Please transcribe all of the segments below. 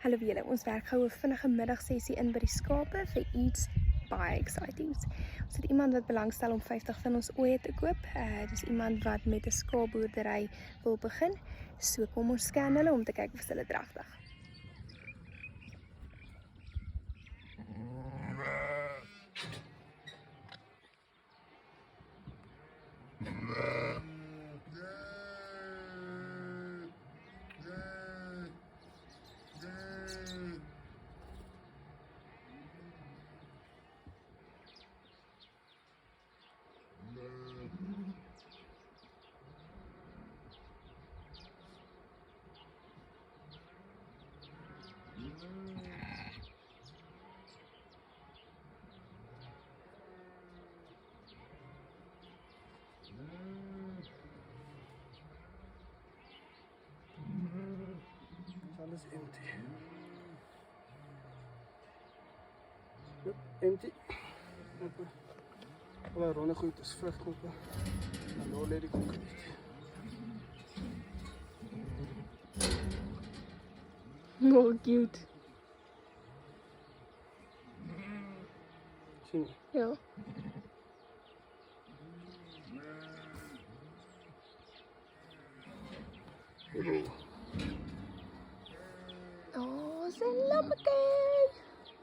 Hallo julle, ons werk gou 'n vinnige middagsessie in by die skape vir iets baie exciting. Ons het iemand wat belangstel om 50 van ons ooe te koop. Dis iemand wat met 'n skaapboerdery wil begin. So kom ons scan hulle om te kyk of hulle dragtig. Alles empty. Yep, empty. Alle ronde goed is vrugknoppe. En daar lê die konkriet. Oh, cute. Sien jy? Ja. Oh, sy lammeke.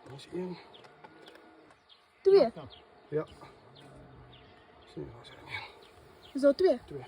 Daar's een. 2. Ja. Sien jy, daar's een. Is daar 2? 2.